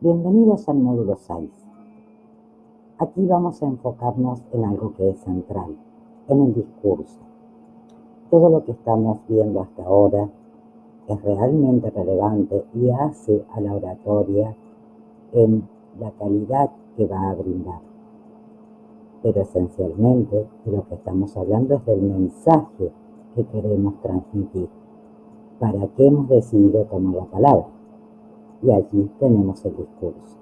Bienvenidos al módulo 6. Aquí vamos a enfocarnos en algo que es central, en el discurso. Todo lo que estamos viendo hasta ahora es realmente relevante y hace a la oratoria en la calidad que va a brindar. Pero esencialmente de lo que estamos hablando es del mensaje que queremos transmitir, para qué hemos decidido tomar la palabra. Y allí tenemos el discurso.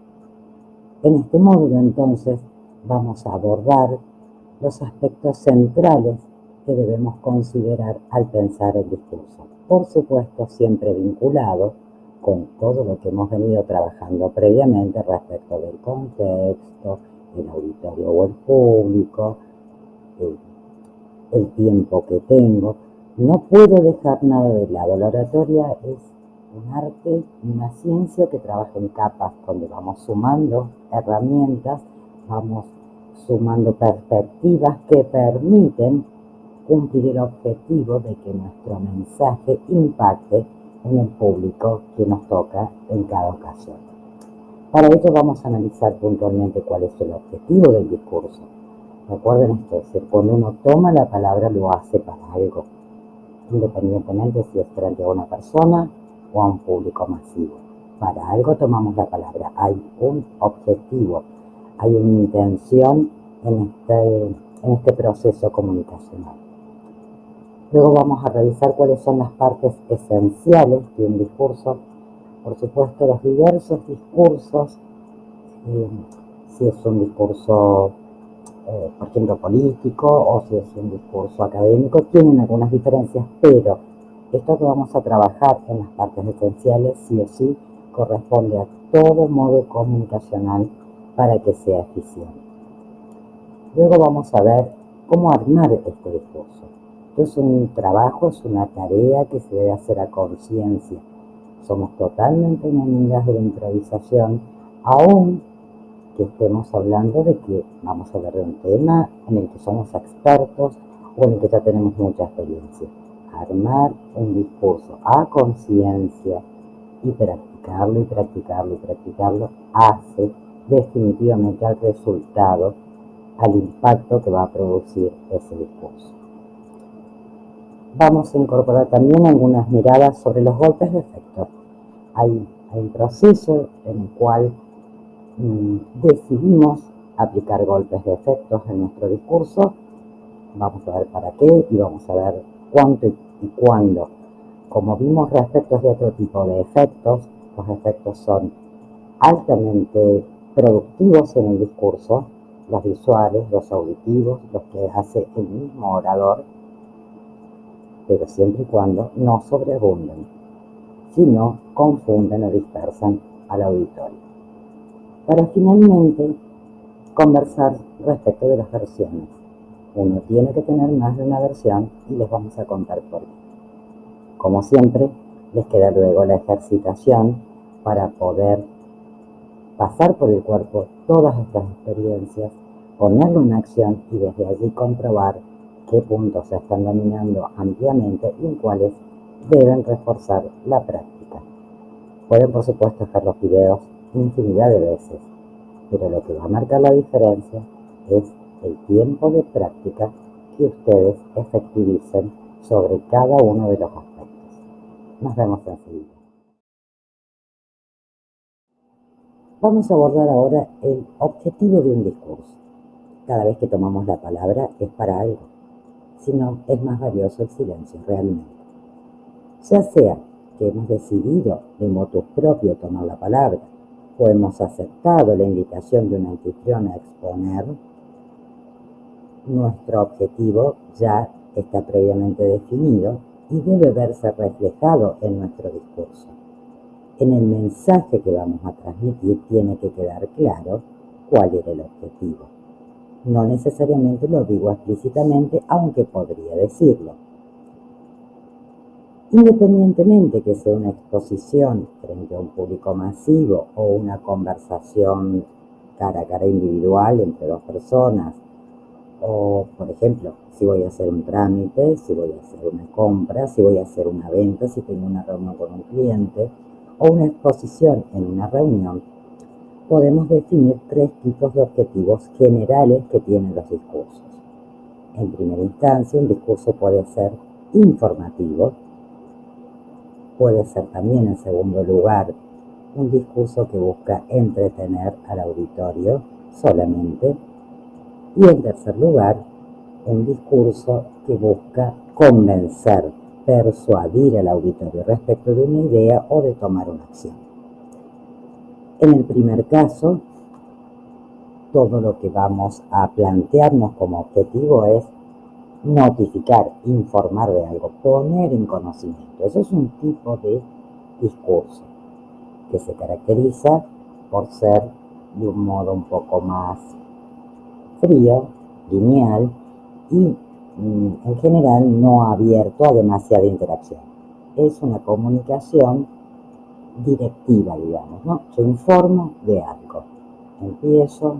En este módulo, entonces, vamos a abordar los aspectos centrales que debemos considerar al pensar el discurso. Por supuesto, siempre vinculado con todo lo que hemos venido trabajando previamente respecto del contexto, el auditorio o el público, el tiempo que tengo. No puedo dejar nada de lado. La oratoria es un arte, una ciencia que trabaja en capas, donde vamos sumando herramientas, vamos sumando perspectivas que permiten cumplir el objetivo de que nuestro mensaje impacte en el público que nos toca en cada ocasión. Para ello vamos a analizar puntualmente cuál es el objetivo del discurso. Recuerden esto, es decir, cuando uno toma la palabra lo hace para algo, independientemente si es frente a una persona o a un público masivo. Para algo tomamos la palabra, hay un objetivo, hay una intención en este proceso comunicacional. Luego vamos a revisar cuáles son las partes esenciales de un discurso. Por supuesto, los diversos discursos, si es un discurso por ejemplo, político, o si es un discurso académico, tienen algunas diferencias, pero esto que vamos a trabajar en las partes esenciales, sí o sí, corresponde a todo modo comunicacional para que sea eficiente. Luego vamos a ver cómo armar este discurso. Esto es un trabajo, es una tarea que se debe hacer a conciencia. Somos totalmente enemigas de la improvisación, aún que estemos hablando de que vamos a hablar de un tema en el que somos expertos o en el que ya tenemos mucha experiencia. Armar un discurso a conciencia y practicarlo y practicarlo y practicarlo hace definitivamente al resultado, al impacto que va a producir ese discurso. Vamos a incorporar también algunas miradas sobre los golpes de efecto. Hay un proceso en el cual decidimos aplicar golpes de efectos en nuestro discurso. Vamos a ver para qué y vamos a ver cuánto y cuándo. Como vimos respecto de otro tipo de efectos, los efectos son altamente productivos en el discurso, los visuales, los auditivos, los que hace el mismo orador, pero siempre y cuando no sobreabunden, si no confunden o dispersan al auditorio. Para finalmente conversar respecto de las versiones. Uno tiene que tener más de una versión y les vamos a contar por qué. Como siempre, les queda luego la ejercitación para poder pasar por el cuerpo todas estas experiencias, ponerlo en acción y desde allí comprobar qué puntos se están dominando ampliamente y en cuáles deben reforzar la práctica. Pueden, por supuesto, hacer los videos infinidad de veces, pero lo que va a marcar la diferencia es el tiempo de práctica que ustedes efectivicen sobre cada uno de los aspectos. Nos vemos enseguida. Vamos a abordar ahora el objetivo de un discurso. Cada vez que tomamos la palabra es para algo, si no es más valioso el silencio realmente. Ya sea que hemos decidido de motu propio tomar la palabra, o hemos aceptado la invitación de un anfitrión a exponer, nuestro objetivo ya está previamente definido y debe verse reflejado en nuestro discurso. En el mensaje que vamos a transmitir tiene que quedar claro cuál era el objetivo. No necesariamente lo digo explícitamente, aunque podría decirlo. Independientemente que sea una exposición frente a un público masivo o una conversación cara a cara individual entre dos personas, o, por ejemplo, si voy a hacer un trámite, si voy a hacer una compra, si voy a hacer una venta, si tengo una reunión con un cliente, o una exposición en una reunión, podemos definir tres tipos de objetivos generales que tienen los discursos. En primera instancia, un discurso puede ser informativo, puede ser también, en segundo lugar, un discurso que busca entretener al auditorio solamente, y en tercer lugar, un discurso que busca convencer, persuadir al auditorio respecto de una idea o de tomar una acción. En el primer caso, todo lo que vamos a plantearnos como objetivo es notificar, informar de algo, poner en conocimiento. Eso es un tipo de discurso que se caracteriza por ser de un modo un poco más frío, lineal y en general no abierto a demasiada interacción. Es una comunicación directiva, digamos, ¿no? Yo informo de algo, empiezo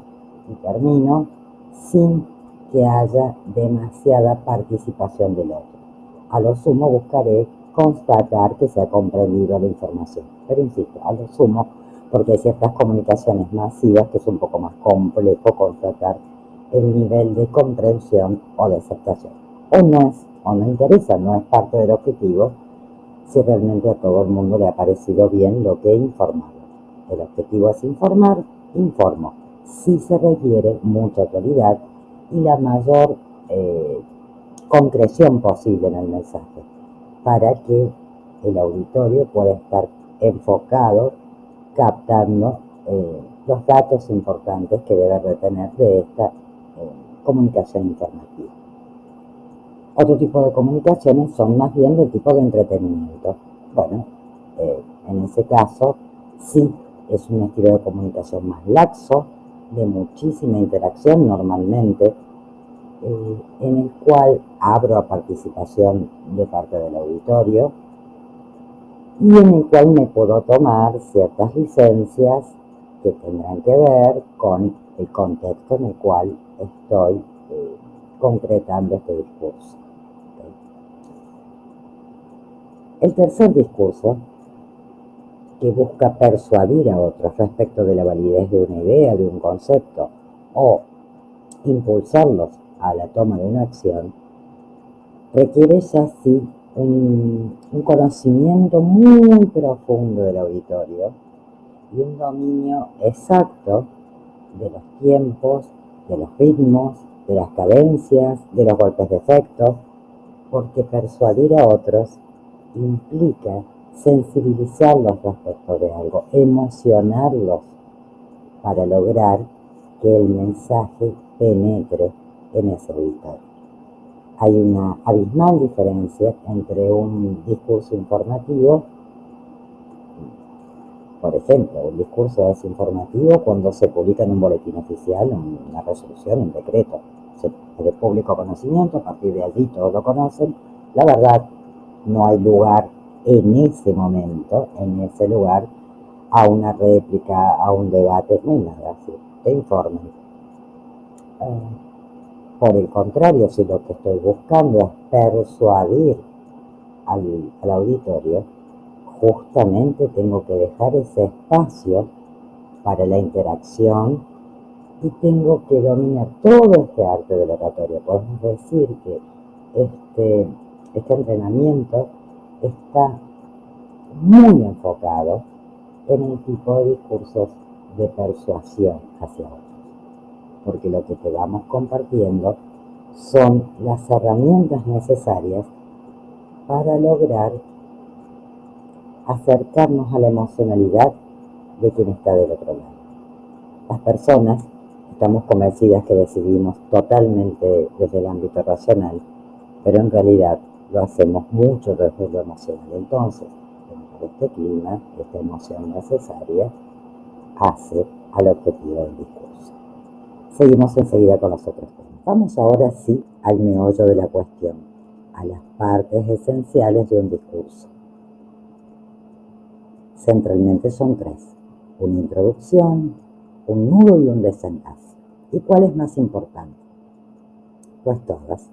y termino sin que haya demasiada participación del otro. A lo sumo buscaré constatar que se ha comprendido la información, pero insisto, a lo sumo, porque hay ciertas comunicaciones masivas que es un poco más complejo constatar el nivel de comprensión o de aceptación. O no interesa, no es parte del objetivo, si realmente a todo el mundo le ha parecido bien lo que he informado. El objetivo es informar, informo. Si se requiere mucha claridad y la mayor concreción posible en el mensaje, para que el auditorio pueda estar enfocado, captando los datos importantes que debe retener de esta comunicación informativa. Otro tipo de comunicaciones son más bien del tipo de entretenimiento. Bueno, en ese caso sí es un estilo de comunicación más laxo, de muchísima interacción normalmente, en el cual abro a participación de parte del auditorio y en el cual me puedo tomar ciertas licencias que tendrán que ver con el contexto en el cual estoy concretando este discurso. El tercer discurso, que busca persuadir a otros respecto de la validez de una idea, de un concepto, o impulsarlos a la toma de una acción, requiere ya sí un conocimiento muy profundo del auditorio y un dominio exacto de los tiempos, de los ritmos, de las cadencias, de los golpes de efecto, porque persuadir a otros implica sensibilizarlos respecto de algo, emocionarlos para lograr que el mensaje penetre en ese auditorio. Hay una abismal diferencia entre un discurso informativo, por ejemplo, el discurso es informativo cuando se publica en un boletín oficial, una resolución, un decreto, es de público conocimiento, a partir de allí todos lo conocen. La verdad, no hay lugar en ese momento, en ese lugar, a una réplica, a un debate, no hay nada así, te informan. Por el contrario, si lo que estoy buscando es persuadir al auditorio, justamente tengo que dejar ese espacio para la interacción y tengo que dominar todo este arte del oratorio. Podemos decir que este entrenamiento está muy enfocado en el tipo de discursos de persuasión hacia otros, porque lo que te vamos compartiendo son las herramientas necesarias para lograr acercarnos a la emocionalidad de quien está del otro lado. Las personas estamos convencidas que decidimos totalmente desde el ámbito racional, pero en realidad lo hacemos mucho desde lo emocional. Entonces, dentro de este clima, esta emoción necesaria hace al objetivo del discurso. Seguimos enseguida con los otros temas. Vamos ahora sí al meollo de la cuestión, a las partes esenciales de un discurso. Centralmente son tres: una introducción, un nudo y un desenlace. ¿Y cuál es más importante? Pues todas.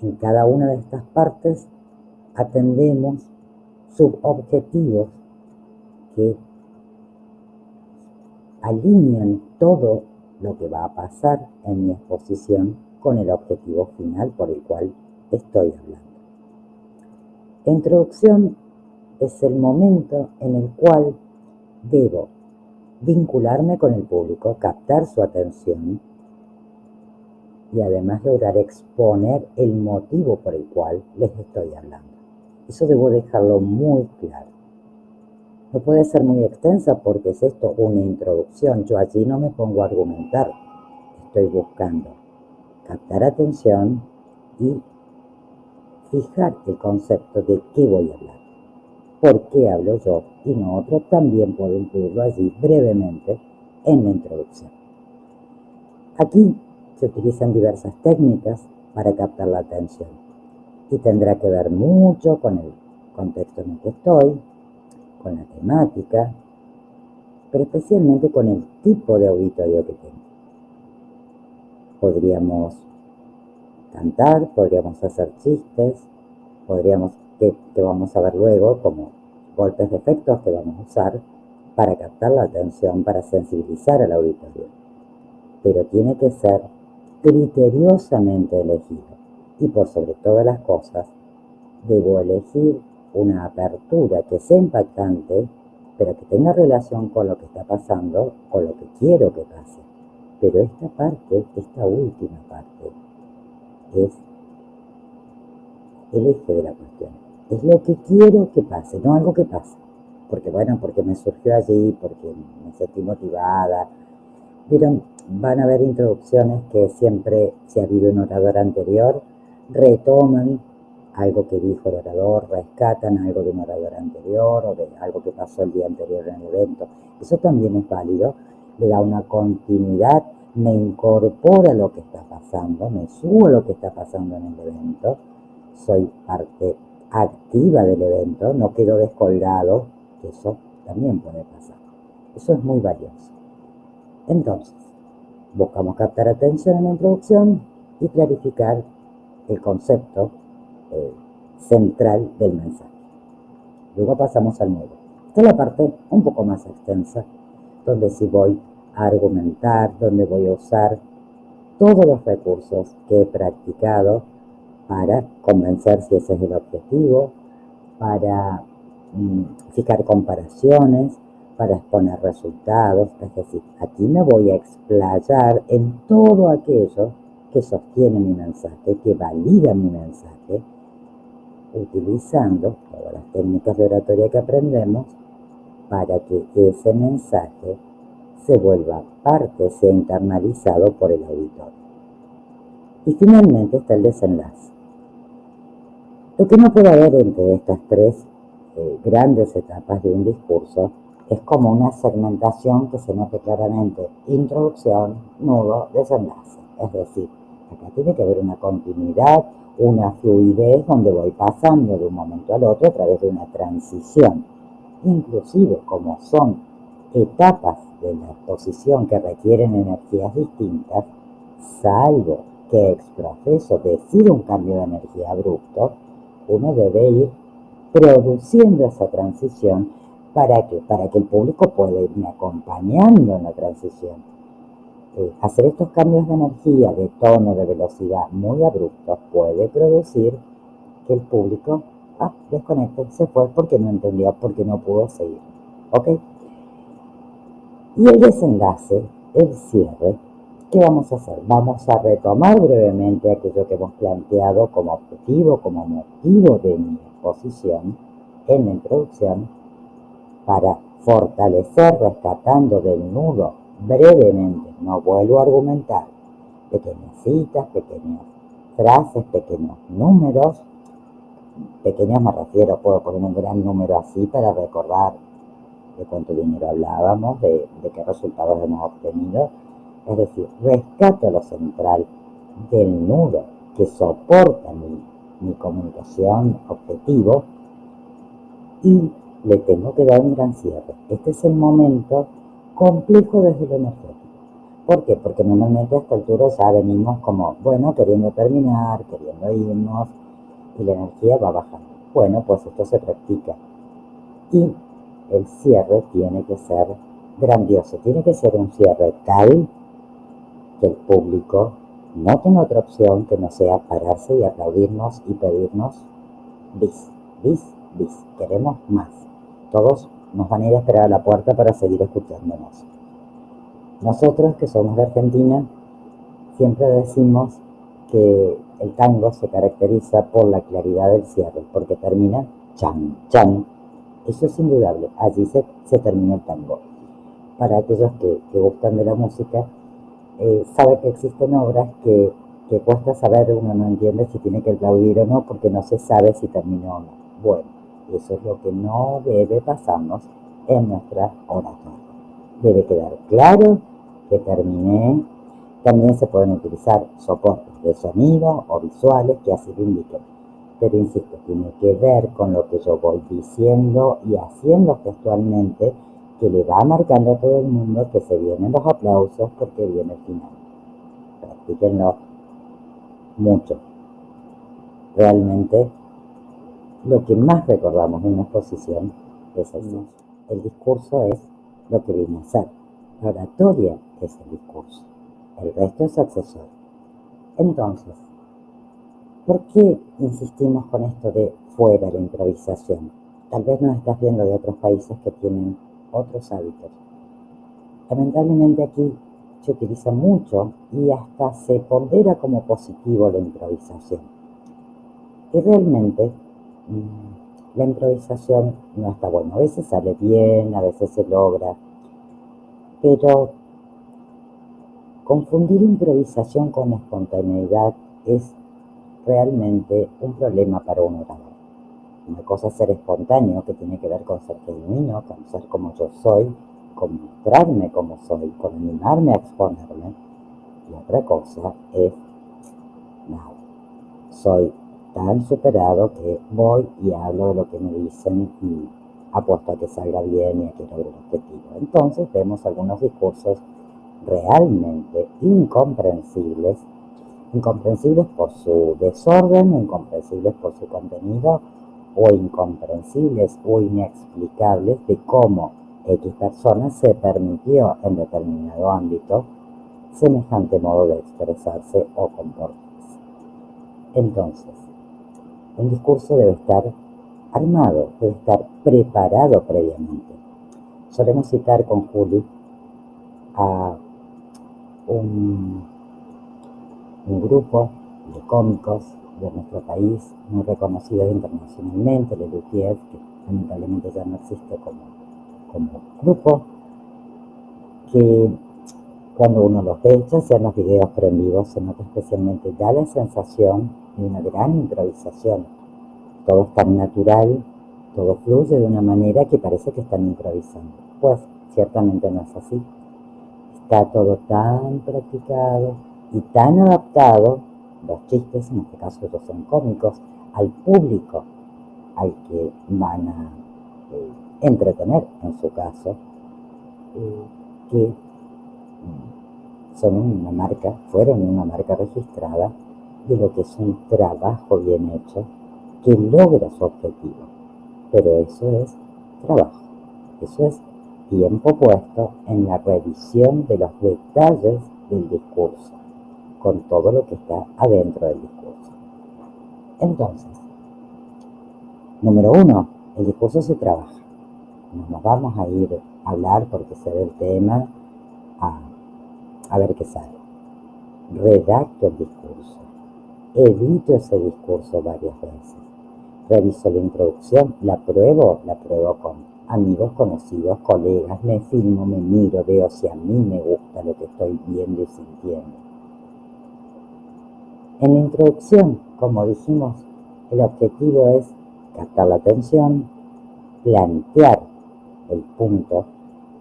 En cada una de estas partes atendemos subobjetivos que alinean todo lo que va a pasar en mi exposición con el objetivo final por el cual estoy hablando. La introducción es el momento en el cual debo vincularme con el público, captar su atención y además lograr exponer el motivo por el cual les estoy hablando. Eso debo dejarlo muy claro. No puede ser muy extensa porque es esto una introducción. Yo allí no me pongo a argumentar. Estoy buscando captar atención y fijar el concepto de qué voy a hablar. ¿Por qué hablo yo y no otro? También puedo incluirlo allí brevemente en la introducción. Aquí se utilizan diversas técnicas para captar la atención y tendrá que ver mucho con el contexto en el que estoy, con la temática, pero especialmente con el tipo de auditorio que tengo. Podríamos cantar, podríamos hacer chistes, podríamos, que vamos a ver luego, como golpes de efectos que vamos a usar para captar la atención, para sensibilizar al auditorio. Pero tiene que ser criteriosamente elegido. Y por sobre todas las cosas, debo elegir una apertura que sea impactante, pero que tenga relación con lo que está pasando, con lo que quiero que pase. Pero esta parte, esta última parte, es el eje de la cuestión. Es lo que quiero que pase, no algo que pase. Porque bueno, porque me surgió allí, porque me sentí motivada. Vieron, van a haber introducciones que siempre, si ha habido un orador anterior, retoman algo que dijo el orador, rescatan algo de un orador anterior o de algo que pasó el día anterior en el evento. Eso también es válido, le da una continuidad, me incorpora lo que está pasando, me subo a lo que está pasando en el evento, soy parte activa del evento, no quedo descolgado, que eso también puede pasar. Eso es muy valioso. Entonces, buscamos captar atención en la introducción y clarificar el concepto central del mensaje. Luego pasamos al nudo. Esta es la parte un poco más extensa, donde sí voy a argumentar, donde voy a usar todos los recursos que he practicado para convencer si ese es el objetivo, para fijar comparaciones, para exponer resultados. Es decir, aquí me voy a explayar en todo aquello que sostiene mi mensaje, que valida mi mensaje, utilizando todas las técnicas de oratoria que aprendemos para que ese mensaje se vuelva parte, sea internalizado por el auditor. Y finalmente está el desenlace. Lo que no puede haber entre estas tres grandes etapas de un discurso es como una segmentación que se note claramente: introducción, nudo, desenlace. Es decir, acá tiene que haber una continuidad, una fluidez donde voy pasando de un momento al otro a través de una transición. Inclusive, como son etapas de la exposición que requieren energías distintas, salvo que ex profeso decida un cambio de energía abrupto, uno debe ir produciendo esa transición para que el público pueda irme acompañando en la transición. Hacer estos cambios de energía, de tono, de velocidad muy abruptos puede producir que el público desconecte, se fue porque no entendió, porque no pudo seguir. ¿Ok? Y el desenlace, el cierre, ¿qué vamos a hacer? Vamos a retomar brevemente aquello que hemos planteado como objetivo, como motivo de mi exposición en la introducción, para fortalecer, rescatando del nudo brevemente, no vuelvo a argumentar, pequeñas citas, pequeñas frases, pequeños números. Pequeños me refiero, puedo poner un gran número así para recordar de cuánto dinero hablábamos, de qué resultados hemos obtenido. Es decir, rescato lo central del nudo que soporta mi comunicación objetivo y le tengo que dar un gran cierre. Este es el momento complejo desde lo energético. ¿Por qué? Porque normalmente a esta altura ya venimos como, bueno, queriendo terminar, queriendo irnos, y la energía va bajando. Bueno, pues esto se practica. Y el cierre tiene que ser grandioso. Tiene que ser un cierre tal que el público no tenga otra opción que no sea pararse y aplaudirnos y pedirnos bis, bis, bis. Queremos más. Todos nos van a ir a esperar a la puerta para seguir escuchándonos. Nosotros, que somos de Argentina, siempre decimos que el tango se caracteriza por la claridad del cierre, porque termina chan, chan. Eso es indudable. Allí se termina el tango. Para aquellos que gustan de la música, sabe que existen obras que cuesta saber, uno no entiende si tiene que aplaudir o no, porque no se sabe si terminó o no. Bueno, eso es lo que no debe pasarnos en nuestra oratoria. Debe quedar claro que terminé. También se pueden utilizar soportes de sonido o visuales que así lo indiquen. Pero insisto, tiene que ver con lo que yo voy diciendo y haciendo gestualmente, que le va marcando a todo el mundo que se vienen los aplausos porque viene el final. Practíquenlo mucho. Realmente lo que más recordamos en una exposición es el discurso. El discurso es lo que viene a ser. La oratoria es el discurso. El resto es accesorio. Entonces, ¿por qué insistimos con esto de fuera la improvisación? Tal vez nos estás viendo de otros países que tienen otros hábitos. Lamentablemente aquí se utiliza mucho y hasta se pondera como positivo la improvisación. Y realmente la improvisación no está buena. A veces sale bien, a veces se logra, pero confundir improvisación con espontaneidad es realmente un problema para un orador. Una cosa es ser espontáneo, que tiene que ver con ser genuino, con ser como yo soy, con mostrarme como soy, con animarme a exponerme. Y otra cosa es, nada, soy tan superado que voy y hablo de lo que me dicen y apuesto a que salga bien y a que logre el objetivo. Entonces vemos algunos discursos realmente incomprensibles por su desorden, incomprensibles por su contenido, o incomprensibles o inexplicables de cómo X persona se permitió en determinado ámbito semejante modo de expresarse o comportarse. Entonces, un discurso debe estar armado, debe estar preparado previamente. Solemos citar con Juli a un grupo de cómicos de nuestro país, muy reconocidos internacionalmente, Lelutier, que lamentablemente ya no existe como grupo, que cuando uno los ve, ya sean los videos pero en vivo, se nota especialmente, da la sensación de una gran improvisación. Todo es tan natural, todo fluye de una manera que parece que están improvisando. Pues ciertamente no es así. Está todo tan practicado y tan adaptado, los chistes, en este caso ellos son cómicos, al público al que van a entretener, en su caso, que fueron una marca registrada de lo que es un trabajo bien hecho que logra su objetivo. Pero eso es trabajo, eso es tiempo puesto en la revisión de los detalles del discurso, con todo lo que está adentro del discurso. Entonces, número 1, el discurso se trabaja. No nos vamos a ir a hablar porque se ve el tema a ver qué sale. Redacto el discurso, edito ese discurso varias veces, reviso la introducción, la pruebo con amigos, conocidos, colegas, me filmo, me miro, veo si a mí me gusta lo que estoy viendo y sintiendo. En la introducción, como dijimos, el objetivo es captar la atención, plantear el punto,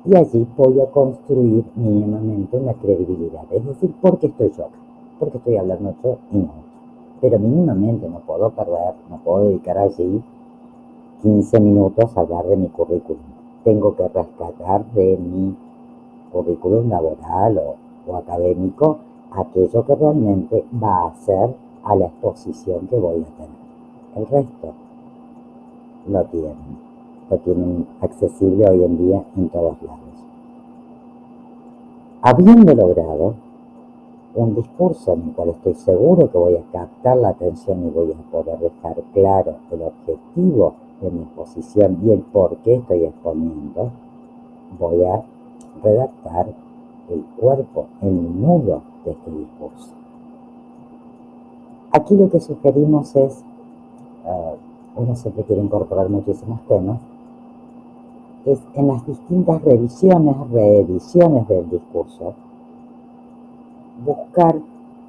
y allí voy a construir mínimamente una credibilidad. Es decir, ¿por qué estoy yo acá? Porque estoy hablando yo y no otro. Pero mínimamente no puedo dedicar allí 15 minutos a hablar de mi currículum. Tengo que rescatar de mi currículum laboral o académico aquello que realmente va a hacer a la exposición que voy a tener. El resto lo tienen accesible hoy en día en todos lados. Habiendo logrado un discurso en el cual estoy seguro que voy a captar la atención y voy a poder dejar claro el objetivo de mi exposición y el por qué estoy exponiendo, voy a redactar el cuerpo, el nudo de este discurso. Aquí lo que sugerimos es, uno siempre quiere incorporar muchísimos temas, es en las distintas revisiones, reediciones del discurso, buscar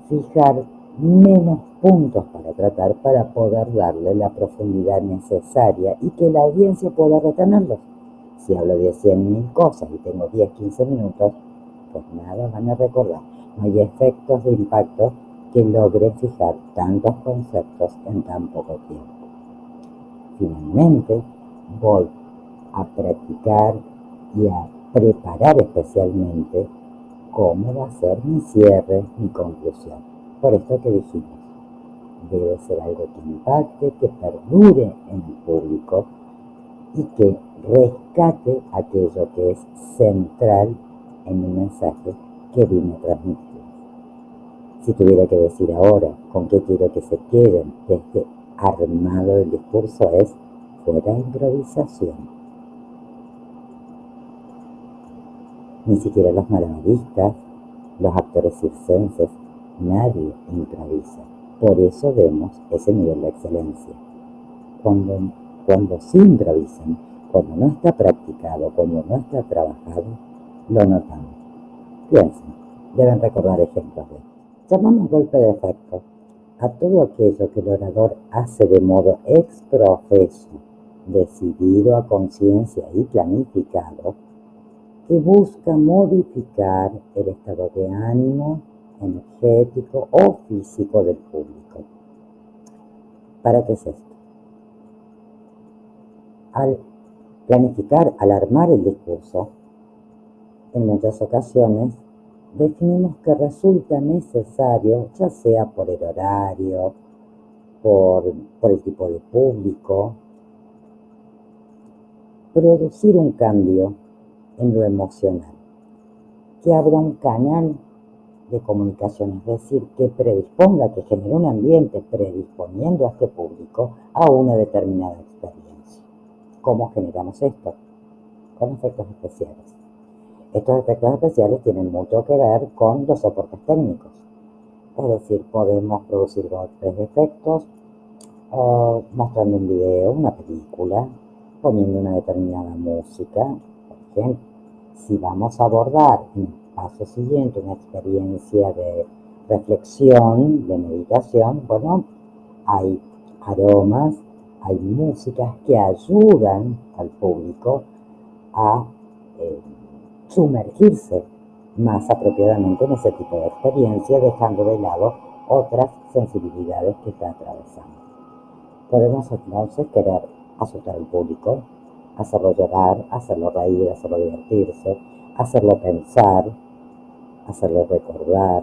fijar menos puntos para tratar para poder darle la profundidad necesaria y que la audiencia pueda retenerlos. Si hablo de 100.000 cosas y tengo 10, 15 minutos, pues nada van a recordar. No hay efectos de impacto que logren fijar tantos conceptos en tan poco tiempo. Finalmente, voy a practicar y a preparar especialmente cómo va a ser mi cierre, mi conclusión. Por esto que dijimos, debe ser algo que impacte, que perdure en el público y que rescate aquello que es central en el mensaje que vine a transmitir. Si tuviera que decir ahora con qué quiero que se queden de este armado del discurso es fuera improvisación. Ni siquiera los malabaristas, los actores circenses, nadie improvisa. Por eso vemos ese nivel de excelencia. Cuando sí improvisan, cuando no está practicado, cuando no está trabajado, lo notamos. Piensen, deben recordar ejemplos de esto. Llamamos golpe de efecto a todo aquello que el orador hace de modo exprofeso, decidido a conciencia y planificado, que busca modificar el estado de ánimo, energético o físico del público. ¿Para qué es esto? Al planificar, al armar el discurso, en muchas ocasiones definimos que resulta necesario, ya sea por el horario, por el tipo de público, producir un cambio en lo emocional, que abra un canal de comunicación, es decir, que predisponga, que genere un ambiente predisponiendo a este público a una determinada experiencia. ¿Cómo generamos esto? Con efectos especiales. Estos efectos especiales tienen mucho que ver con los soportes técnicos. Es decir, podemos producir golpes de efectos mostrando un video, una película, poniendo una determinada música. Por ejemplo, si vamos a abordar en el paso siguiente una experiencia de reflexión, de meditación, bueno, hay aromas, hay músicas que ayudan al público a sumergirse más apropiadamente en ese tipo de experiencia, dejando de lado otras sensibilidades que está atravesando. Podemos entonces querer asustar al público, hacerlo llorar, hacerlo reír, hacerlo divertirse, hacerlo pensar, hacerlo recordar,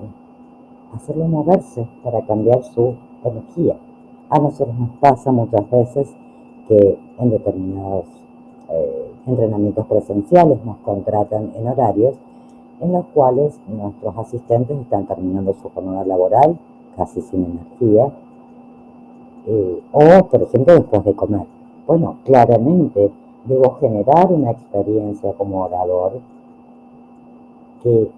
hacerlo moverse para cambiar su energía. A nosotros nos pasa muchas veces que en determinados entrenamientos presenciales nos contratan en horarios en los cuales nuestros asistentes están terminando su jornada laboral casi sin energía, o por ejemplo después de comer. Bueno, claramente debo generar una experiencia como orador que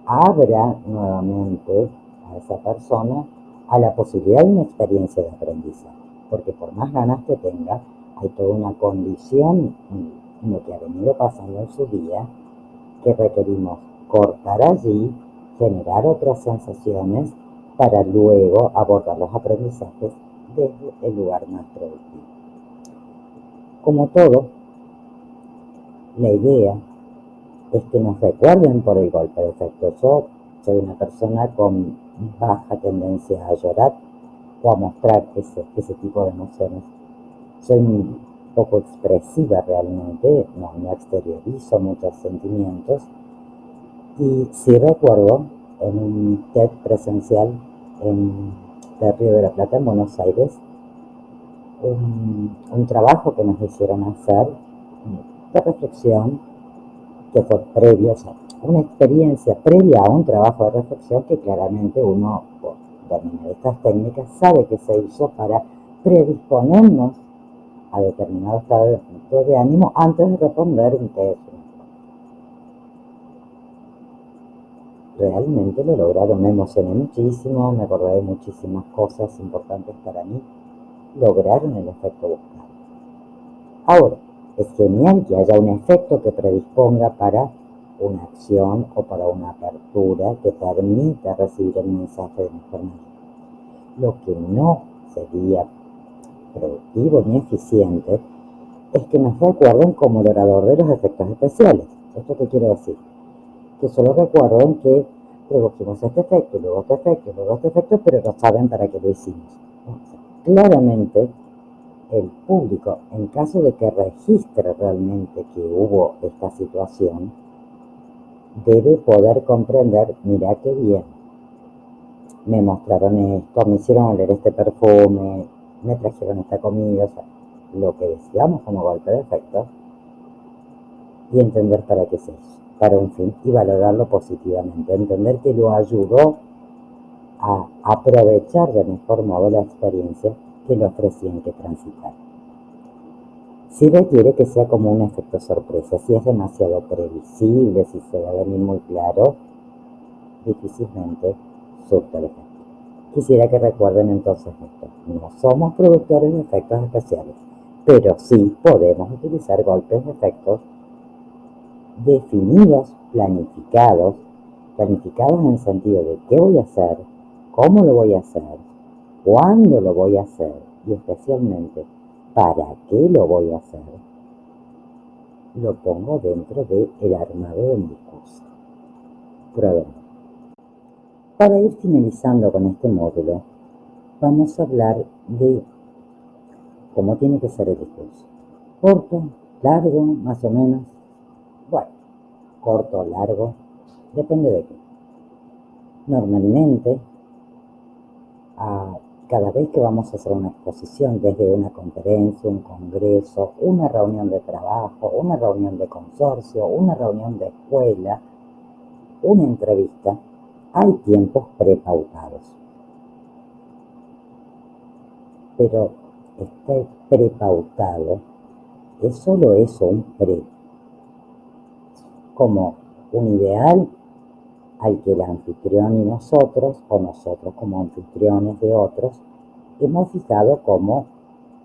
abra nuevamente a esa persona a la posibilidad de una experiencia de aprendizaje, porque por más ganas que tenga, hay toda una condición en lo que ha venido pasando en su día que requerimos cortar allí, generar otras sensaciones para luego abordar los aprendizajes desde el lugar más productivo. Como todo, la idea es que nos recuerden por el golpe de efecto. Yo soy una persona con baja tendencia a llorar o a mostrar ese tipo de emociones. Soy un poco expresiva realmente, no exteriorizo muchos sentimientos. Y sí recuerdo en un TED presencial en el Río de la Plata, en Buenos Aires, un trabajo que nos hicieron hacer de reflexión que fue previo, o sea, una experiencia previa a un trabajo de reflexión que claramente uno, por dominar estas técnicas, sabe que se hizo para predisponernos a determinado estado de ánimo antes de responder un test. Realmente lo lograron, me emocioné muchísimo, me acordé de muchísimas cosas importantes para mí, lograron el efecto buscado. Ahora, es genial que haya un efecto que predisponga para una acción o para una apertura que permita recibir el mensaje de mejor manera. Lo que no sería productivo ni eficiente es que nos recuerden como el orador de los efectos especiales. ¿Esto qué quiere decir? Que solo recuerden que produjimos este efecto, luego este efecto, luego este efecto, pero no saben para qué lo hicimos. Claramente, el público, en caso de que registre realmente que hubo esta situación, debe poder comprender, mira qué bien, me mostraron esto, me hicieron oler este perfume, me trajeron esta comida, o sea, lo que decíamos como golpe de efecto, y entender para qué se hizo, para un fin, y valorarlo positivamente, entender que lo ayudó a aprovechar de mejor modo la experiencia que le ofrecían que transitar. Si requiere que sea como un efecto sorpresa, si es demasiado previsible, si se va a venir muy claro, difícilmente surta el efecto. Quisiera que recuerden entonces esto, no somos productores de efectos especiales, pero sí podemos utilizar golpes de efectos definidos, planificados en el sentido de qué voy a hacer, cómo lo voy a hacer, cuándo lo voy a hacer y especialmente para qué lo voy a hacer, lo pongo dentro del armado de mi discurso. Prueben. Para ir finalizando con este módulo, vamos a hablar de cómo tiene que ser el discurso. Corto, largo, más o menos. Bueno, corto o largo, depende de qué. Normalmente, cada vez que vamos a hacer una exposición, desde una conferencia, un congreso, una reunión de trabajo, una reunión de consorcio, una reunión de escuela, una entrevista, hay tiempos prepautados. Pero este prepautado es solo eso, un pre, como un ideal al que el anfitrión y nosotros, o nosotros como anfitriones de otros, hemos fijado como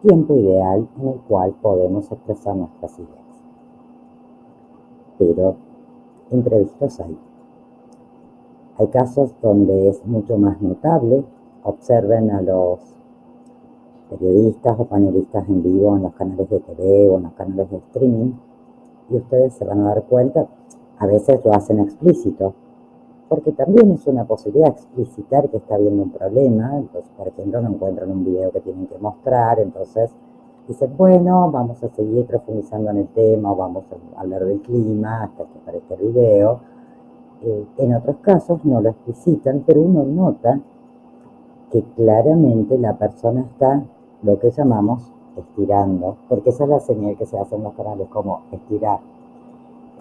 tiempo ideal en el cual podemos expresar nuestras ideas. Pero imprevistos hay. Hay casos donde es mucho más notable. Observen a los periodistas o panelistas en vivo en los canales de TV o en los canales de streaming y ustedes se van a dar cuenta, a veces lo hacen explícito, porque también es una posibilidad explicitar que está habiendo un problema. Entonces, por ejemplo, no encuentran un video que tienen que mostrar, entonces dicen, bueno, vamos a seguir profundizando en el tema, o vamos a hablar del clima hasta que aparezca el video. En otros casos no lo explicitan, pero uno nota que claramente la persona está lo que llamamos estirando, porque esa es la señal que se hace en los canales, como estirar.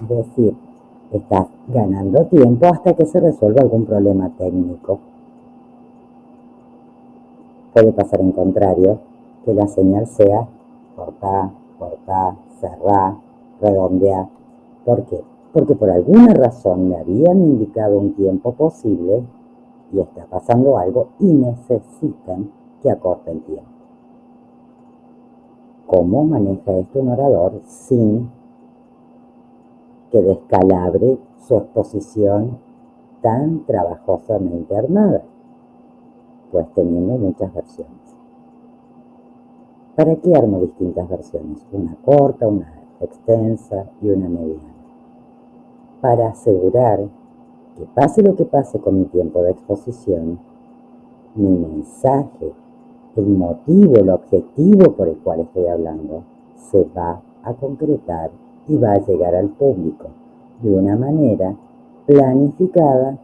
Es decir, estás ganando tiempo hasta que se resuelva algún problema técnico. Puede pasar en contrario, que la señal sea cortar, cerrar, redondear. ¿Por qué? Porque por alguna razón me habían indicado un tiempo posible y está pasando algo y necesitan que acorte el tiempo. ¿Cómo maneja esto un orador sin que descalabre su exposición tan trabajosamente armada? Pues teniendo muchas versiones. ¿Para qué armo distintas versiones? Una corta, una extensa y una mediana. Para asegurar que pase lo que pase con mi tiempo de exposición, mi mensaje, el motivo, el objetivo por el cual estoy hablando, se va a concretar y va a llegar al público de una manera planificada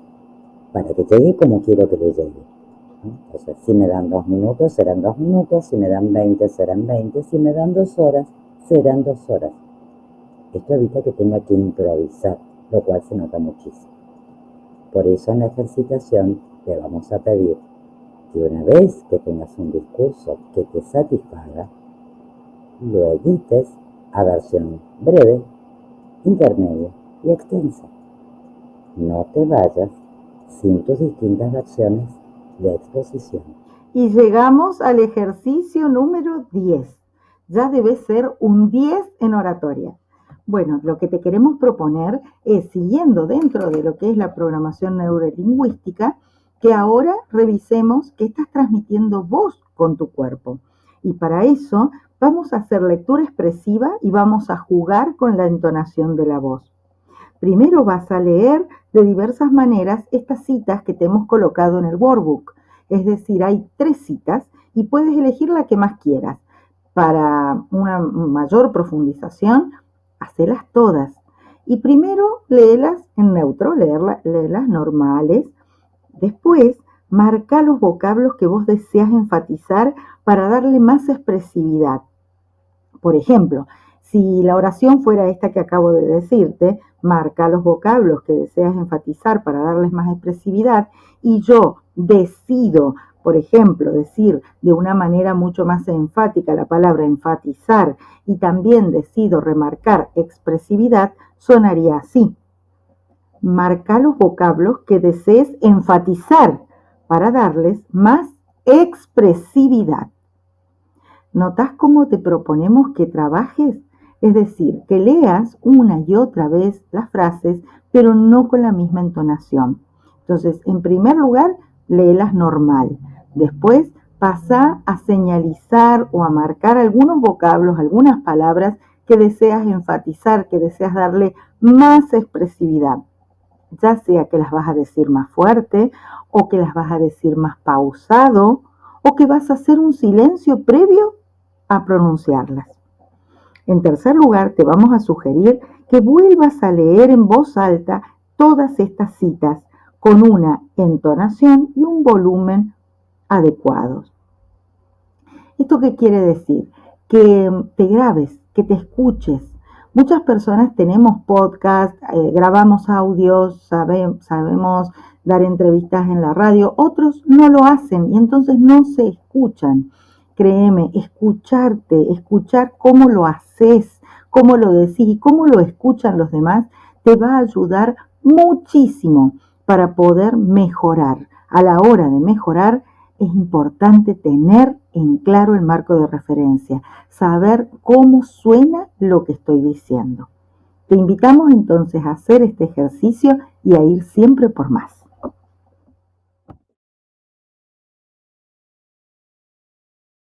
para que llegue como quiero que le llegue. Entonces, si me dan 2 minutos, serán 2 minutos, si me dan 20, serán 20, si me dan 2 horas, serán 2 horas. Esto evita que tenga que improvisar. lo cual se nota muchísimo. Por eso en la ejercitación te vamos a pedir que una vez que tengas un discurso que te satisfaga, lo edites a versión breve, intermedia y extensa. No te vayas sin tus distintas versiones de exposición. Y llegamos al ejercicio número 10. Ya debe ser un 10 en oratoria. Bueno, lo que te queremos proponer es, siguiendo dentro de lo que es la programación neurolingüística, que ahora revisemos qué estás transmitiendo vos con tu cuerpo. Y para eso vamos a hacer lectura expresiva y vamos a jugar con la entonación de la voz. Primero vas a leer de diversas maneras estas citas que te hemos colocado en el workbook. Es decir, hay 3 citas y puedes elegir la que más quieras. Para una mayor profundización, hacelas todas. Y primero léelas en neutro, léelas normales. Después, marca los vocablos que vos deseas enfatizar para darle más expresividad. Por ejemplo, si la oración fuera esta que acabo de decirte, marca los vocablos que deseas enfatizar para darles más expresividad y yo decido, por ejemplo, decir de una manera mucho más enfática la palabra enfatizar y también decido remarcar expresividad, sonaría así. Marca los vocablos que desees enfatizar para darles más expresividad. ¿Notas cómo te proponemos que trabajes? Es decir, que leas una y otra vez las frases, pero no con la misma entonación. Entonces, en primer lugar, léelas normal. Después, pasa a señalizar o a marcar algunos vocablos, algunas palabras que deseas enfatizar, que deseas darle más expresividad. Ya sea que las vas a decir más fuerte o que las vas a decir más pausado o que vas a hacer un silencio previo a pronunciarlas. En tercer lugar, te vamos a sugerir que vuelvas a leer en voz alta todas estas citas con una entonación y un volumen adecuados. ¿Esto qué quiere decir? Que te grabes, que te escuches. Muchas personas tenemos podcast, grabamos audios, sabemos dar entrevistas en la radio, otros no lo hacen y entonces no se escuchan. Créeme, escucharte, escuchar cómo lo haces, cómo lo decís y cómo lo escuchan los demás, te va a ayudar muchísimo para poder mejorar. A la hora de mejorar, es importante tener en claro el marco de referencia, saber cómo suena lo que estoy diciendo. Te invitamos entonces a hacer este ejercicio y a ir siempre por más.